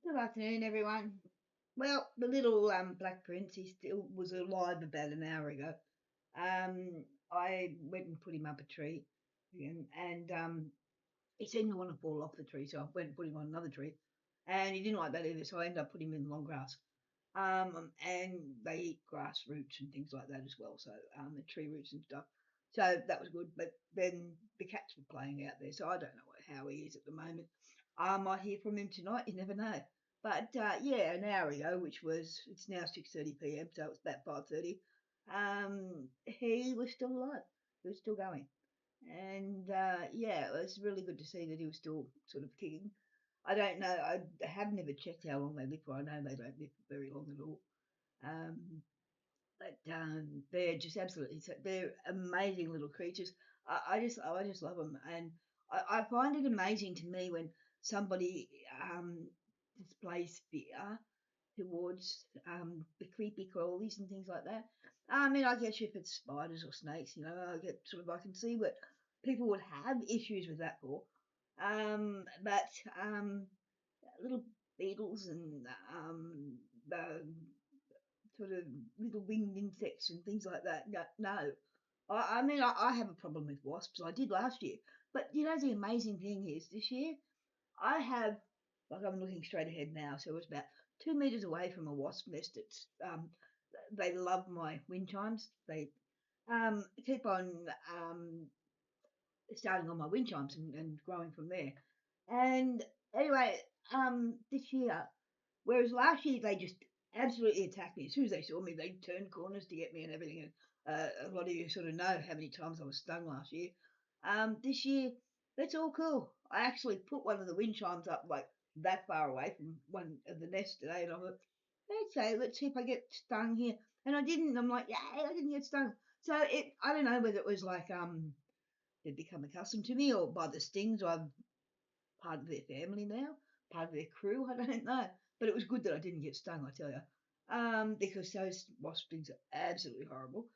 Good afternoon, everyone. Well, the little Black Prince, he still was alive about an hour ago. I went and put him up a tree, and he seemed to want to fall off the tree, so I went and put him on another tree, and he didn't like that either, so I ended up putting him in long grass. And they eat grass roots and things like that as well, so the tree roots and stuff. So that was good. But then the cats were playing out there, so I don't know how he is at the moment. I might hear from him tonight. You never know. But yeah, an hour ago, which was it's now 6:30 p.m., so it's about 5:30. He was still alive. He was still going, and yeah, it was really good to see that he was still sort of kicking. I don't know. I have never checked how long they live for. I know they don't live for very long at all. Um, but they're just absolutely they're amazing little creatures. I just love them, and I find it amazing to me when somebody displays fear towards the creepy crawlies and things like that. I mean, I guess if it's spiders or snakes, I get sort of I can see what people would have issues with that for. But little beetles and the sort of little winged insects and things like that. No, no. I mean, I have a problem with wasps. I did last year. But the amazing thing is this year, I have, like I'm looking straight ahead now, so it's about 2 meters away from a wasp nest. They love my wind chimes. They keep on starting on my wind chimes and growing from there. And anyway, this year, whereas last year they just absolutely attacked me. As soon as they saw me, they turned corners to get me and everything. And a lot of you sort of know how many times I was stung last year. This year, that's all cool. I actually put one of the wind chimes up like that far away from one of the nests today, and I thought, okay, let's see if I get stung here. And I didn't. I'm like, yeah, I didn't get stung. So I don't know whether it was like they'd become accustomed to me or by the stings, or I'm part of their family now, part of their crew. I don't know, but it was good that I didn't get stung. I tell you, because those wasp stings are absolutely horrible.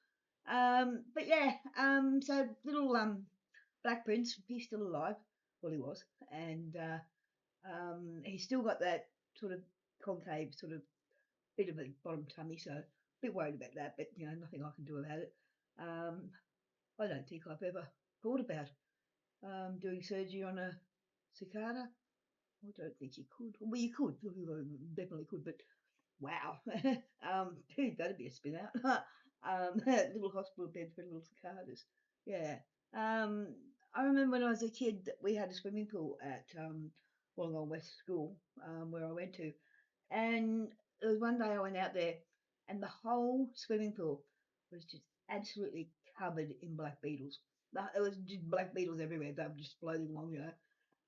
But yeah, so little Black Prince, he's still alive. Well, he was, and he's still got that sort of concave, sort of bit of a bottom tummy, so a bit worried about that. But nothing I can do about it. Um, I don't think I've ever thought about doing surgery on a cicada. I don't think you could. Well, you could. You definitely could. But wow, dude, that'd be a spin out. Little hospital bed for little cicadas. Yeah. Um, I remember when I was a kid that we had a swimming pool at Wollongong West School, where I went to, and there was one day I went out there, and the whole swimming pool was just absolutely covered in black beetles. It was just black beetles everywhere. They were just floating along.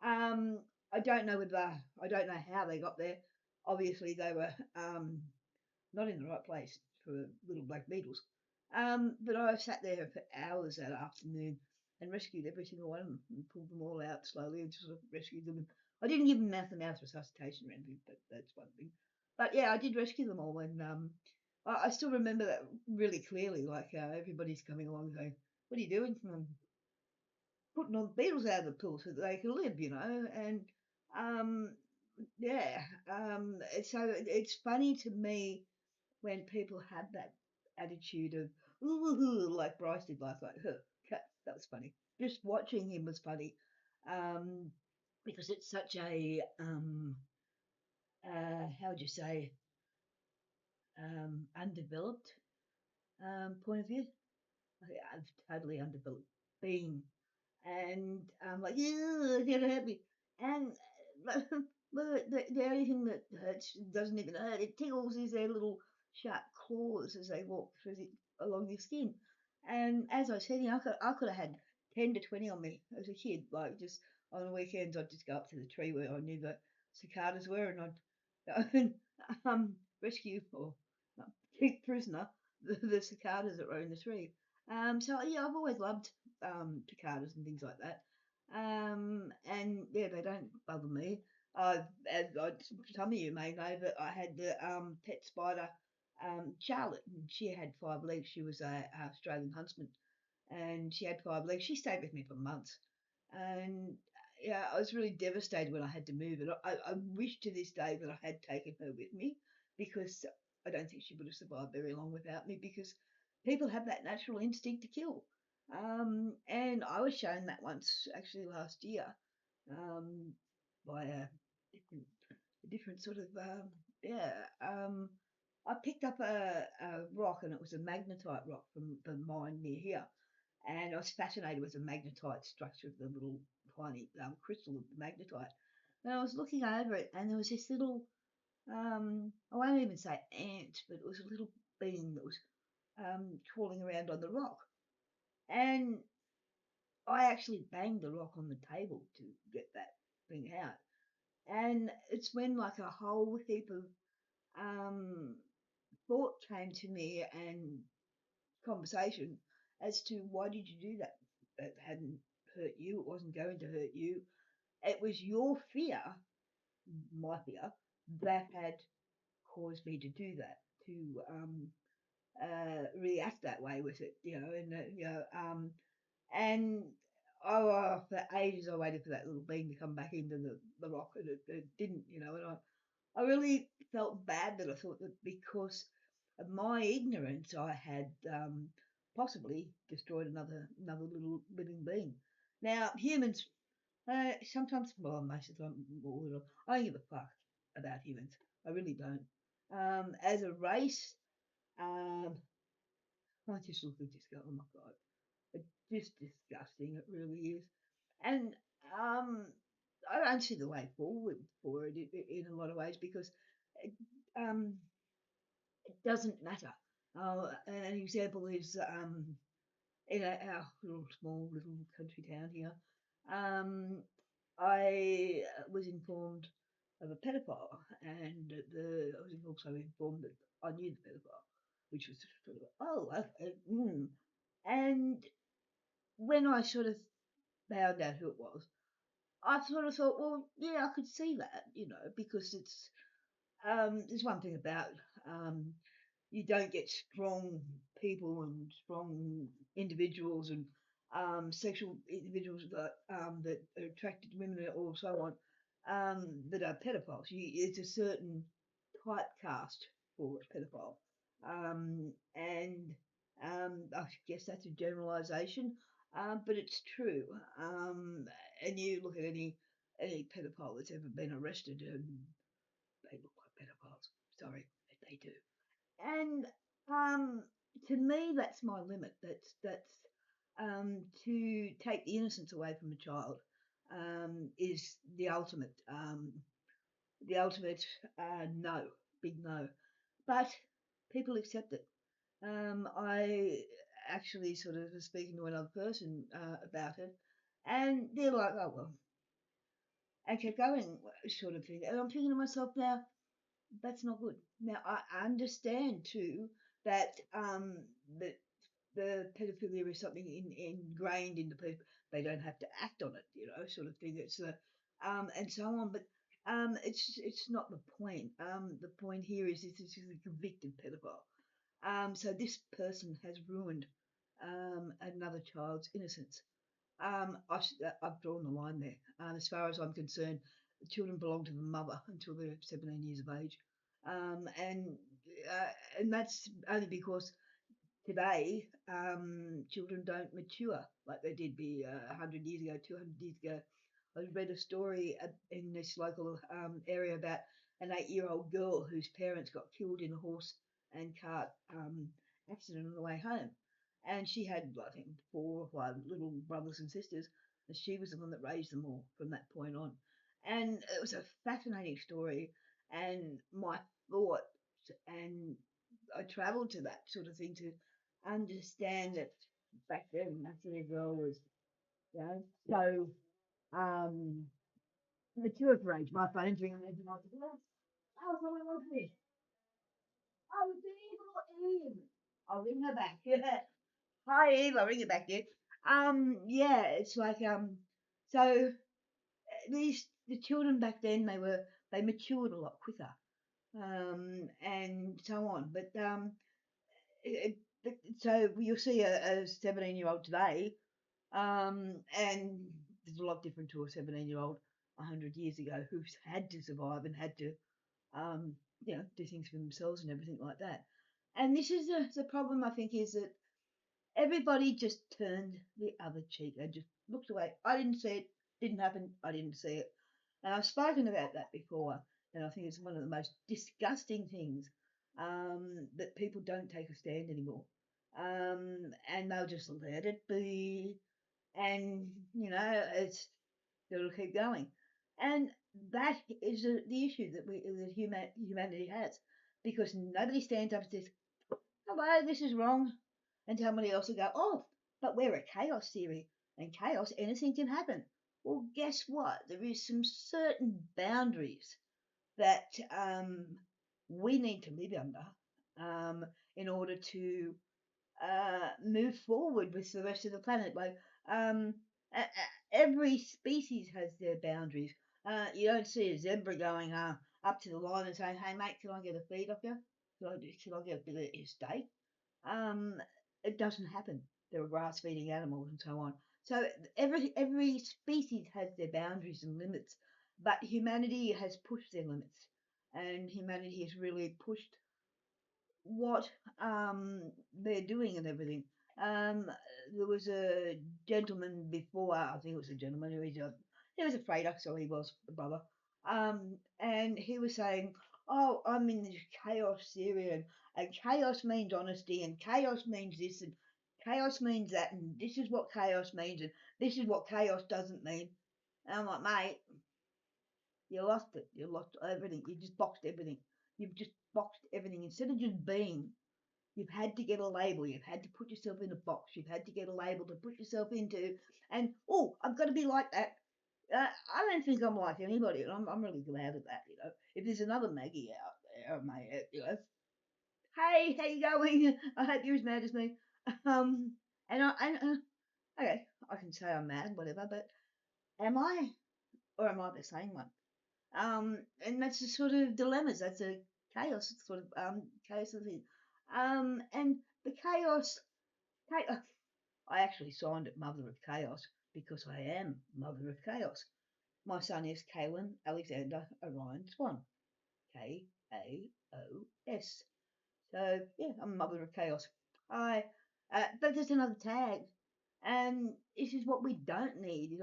I don't know I don't know how they got there. Obviously, they were not in the right place for little black beetles. But I sat there for hours that afternoon and rescued every single one of them and pulled them all out slowly and just sort of rescued them. I didn't give them mouth-to-mouth resuscitation or anything, but that's one thing. But yeah, I did rescue them all, and I still remember that really clearly. Like everybody's coming along saying, "What are you doing?" Putting all the beetles out of the pool so that they can live. And um, yeah, so it's funny to me when people have that attitude of "Ooh," like Bryce did last night. That was funny. Just watching him was funny, um, because it's such a how would you say undeveloped point of view. I'm totally undeveloped being, and I'm like, yeah, it's gonna hurt me, and the only thing that hurts doesn't even hurt. It tickles is their little sharp claws as they walk through along your skin. And as I said, I could have had 10 to 20 on me as a kid. Like just on the weekends, I'd just go up to the tree where I knew the cicadas were, and I'd go and rescue or keep prisoner the cicadas that were in the tree. So yeah, I've always loved cicadas and things like that. And yeah, they don't bother me. Some of you may know that I had the pet spider, Charlotte, and she had 5 legs. She was a Australian huntsman, and she had 5 legs. She stayed with me for months, and yeah, I was really devastated when I had to move, and I wish to this day that I had taken her with me because I don't think she would have survived very long without me because people have that natural instinct to kill. And I was shown that once actually last year um, by different, a different sort of, yeah. I picked up a rock and it was a magnetite rock from the mine near here and I was fascinated with the magnetite structure of the little tiny crystal of the magnetite. And I was looking over it, and there was this little, I won't even say ant, but it was a little being that was crawling around on the rock. And I actually banged the rock on the table to get that thing out. And it's when like a whole heap of um, thought came to me and conversation as to why did you do that? It hadn't hurt you. It wasn't going to hurt you. It was your fear, my fear, that had caused me to do that, to react that way with it, and for ages I waited for that little being to come back into the rock, and it didn't, and I really felt bad that I thought that because of my ignorance, I had possibly destroyed another little living being. Now, humans, sometimes, well, most of the time, I don't give a fuck about humans. I really don't. As a race, um, I just look and just go, oh my god, it's just disgusting. It really is. And um, I don't see the way forward for it in a lot of ways because it, um, it doesn't matter. An example is in our little small little country town here. Um, I was informed of a pedophile, and I was also informed that I knew the pedophile, which was sort of oh okay. And when I sort of found out who it was, I sort of thought, well, yeah, I could see that, because there's one thing about um, you don't get strong people and strong individuals and sexual individuals that are attracted to women or so on that are pedophiles. It's a certain typecast for a pedophile, and I guess that's a generalisation, but it's true. And you look at any pedophile that's ever been arrested, and they look like pedophiles. Sorry, they do. And um, to me, that's my limit. That's to take the innocence away from a child is the ultimate no, big no. But people accept it. I actually sort of was speaking to another person about it, and they're like, "Oh well," and kept going, sort of thing. And I'm thinking to myself now, that's not good. Now I understand too that that the pedophilia is something ingrained into people. They don't have to act on it, sort of thing. It's and so on. But it's not the point. The point here is this is a convicted pedophile. So this person has ruined another child's innocence. I've drawn the line there. As far as I'm concerned, the children belong to the mother until they're 17 years of age, and and that's only because today children don't mature like they did be 100 years ago, 200 years ago. I read a story in this local area about an 8-year-old girl whose parents got killed in a horse and cart accident on the way home. And she had, I think, 4 or 5 little brothers and sisters, and she was the one that raised them all from that point on. And it was a fascinating story. And my thought, and I travelled to that sort of thing to understand that back then that little girl was, so mature for age. My phone's ringing and I was like, oh, someone wants me. Oh, it's Eve. I'll ring her back. Hi Eve, I'll ring you back, dear. Yeah, it's like so these the children back then they matured a lot quicker. And so on. But so you'll see a 17-year-old today, and is a lot different to a 17-year-old 100 years ago who's had to survive and had to, um, do things for themselves and everything like that. And this is the problem, I think, is that everybody just turned the other cheek and just looked away. I didn't see it, didn't happen, I didn't see it. And I've spoken about that before, and I think it's one of the most disgusting things, that people don't take a stand anymore. And they'll just let it be, and it'll keep going. And that is the issue that humanity has, because nobody stands up and says, "Hello, this is wrong," and somebody else will go, "Oh, but we're a chaos theory, and chaos, anything can happen." Well, guess what? There is some certain boundaries that we need to live under, in order to move forward with the rest of the planet. Like, um, every species has their boundaries. You don't see a zebra going up to the line and saying, "Hey, mate, can I get a feed off you? Can I get a bit of your steak?" Um, it doesn't happen. There are grass feeding animals and so on. So every species has their boundaries and limits, but humanity has pushed their limits, and humanity has really pushed what they're doing and everything. Um, there was a gentleman before, I think it was a gentleman he was a freighter, so he was the brother. And he was saying, "Oh, I'm in this chaos theory, and chaos means honesty, and chaos means this, and chaos means that, and this is what chaos means, and this is what chaos doesn't mean." And I'm like, "Mate, you lost it. You lost everything. You just boxed everything. You've just boxed everything. Instead of just being, you've had to get a label. You've had to put yourself in a box. You've had to get a label to put yourself into. And, oh, I've got to be like that." I don't think I'm like anybody, and I'm really glad of that. If there's another Maggie out there, mate, hey, how you going? I hope you're as mad as me. Um, okay, I can say I'm mad, whatever, but am I, or am I the same one? And that's the sort of dilemmas. That's a chaos sort of chaos of thing. And the chaos. I actually signed it Mother of Chaos because I am Mother of Chaos. My son is Kalen Alexander Orion Swan. Kaos. So yeah, I'm Mother of Chaos. I, but there's another tag, and this is what we don't need.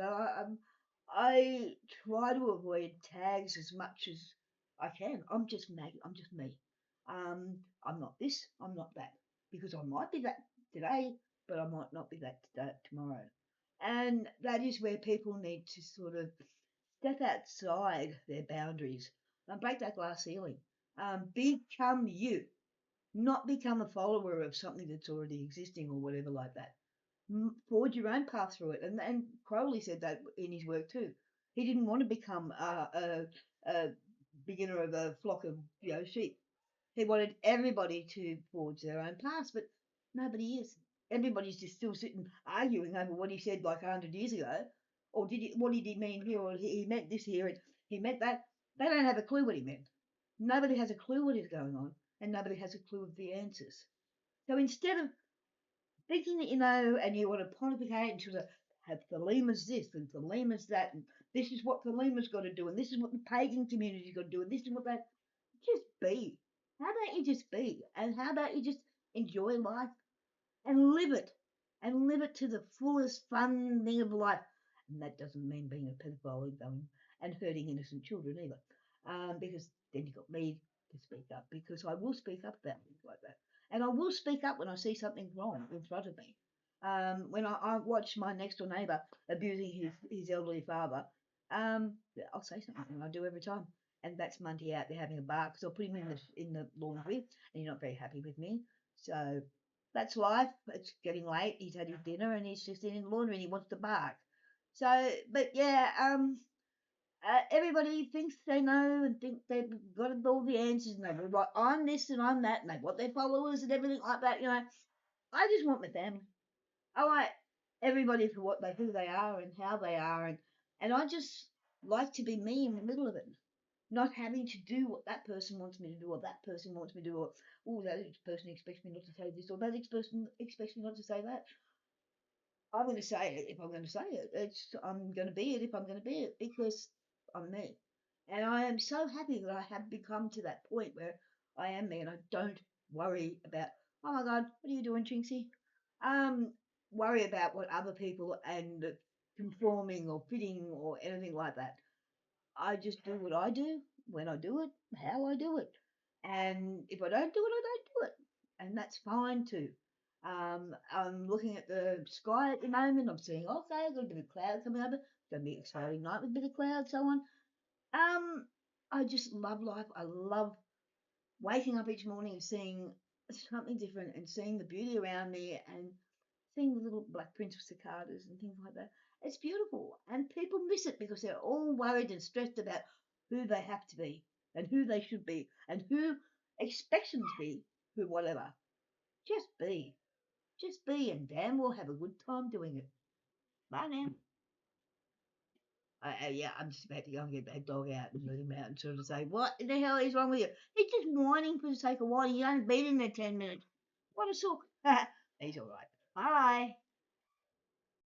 I try to avoid tags as much as I can. I'm just Maggie. I'm just me. I'm not this. I'm not that, because I might be that today, but I might not be that tomorrow. And that is where people need to sort of step outside their boundaries and break that glass ceiling. Become you, not become a follower of something that's already existing or whatever like that. Forge your own path through it. And Crowley said that in his work too. He didn't want to become a beginner of a flock of sheep. He wanted everybody to forge their own paths, but nobody is. Everybody's just still sitting arguing over what he said like 100 years ago, or what did he mean here, or he meant this here, and he meant that. They don't have a clue what he meant. Nobody has a clue what is going on, and nobody has a clue of the answers. So instead of thinking that you know, and you want to pontificate and sort of have Thalima's this and Thalima's that, and this is what Thalima's got to do, and this is what the pagan community's got to do, and this is what that. Just be. How about you just be? And how about you just enjoy life and live it, and live it to the fullest fun thing of life? And that doesn't mean being a pedophile and going and hurting innocent children either, because then you got me to speak up, because I will speak up about things like that, and I will speak up when I see something wrong in front of me. When I watch my next door neighbour abusing his elderly father, yeah, I'll say something, and I do every time. And that's Monty out there having a bark, because I'll put him in the laundry, and he's not very happy with me. So that's life. It's getting late. He's had his dinner, and he's just in the laundry, and he wants to bark. So, but yeah, everybody thinks they know and think they've got all the answers, and they're like, I'm this and I'm that, and they want their followers and everything like that. I just want my family. I like everybody for who they are and how they are, and I just like to be me in the middle of it, not having to do what that person wants me to do, or that person wants me to do, or oh, that person expects me not to say this, or that person expects me not to say that. I'm going to say it if I'm going to say it. I'm going to be it if I'm going to be it because I'm me. And I am so happy that I have become to that point where I am me and I don't worry about, oh my God, what are you doing, Chinksy? Um, Worry about what other people and conforming or fitting or anything like that. I just do what I do when I do it, how I do it. And if I don't do it, I don't do it. And that's fine too. I'm looking at the sky at the moment. I'm seeing, okay, I've got a bit of cloud coming over. It's going to be an exciting night with a bit of cloud, so on. Um, I just love life. I love waking up each morning and seeing something different and seeing the beauty around me and seeing the little black prints of cicadas and things like that. It's beautiful. And people miss it because they're all worried and stressed about who they have to be and who they should be and who expects them to be, who whatever. Just be. Just be and damn we'll have a good time doing it. Bye now. Yeah, I'm just about to go and get that dog out and let him out and sort of say, what the hell is wrong with you? He's just whining for the sake of whining. He hasn't been in there 10 minutes. What a sook. He's all right. Bye.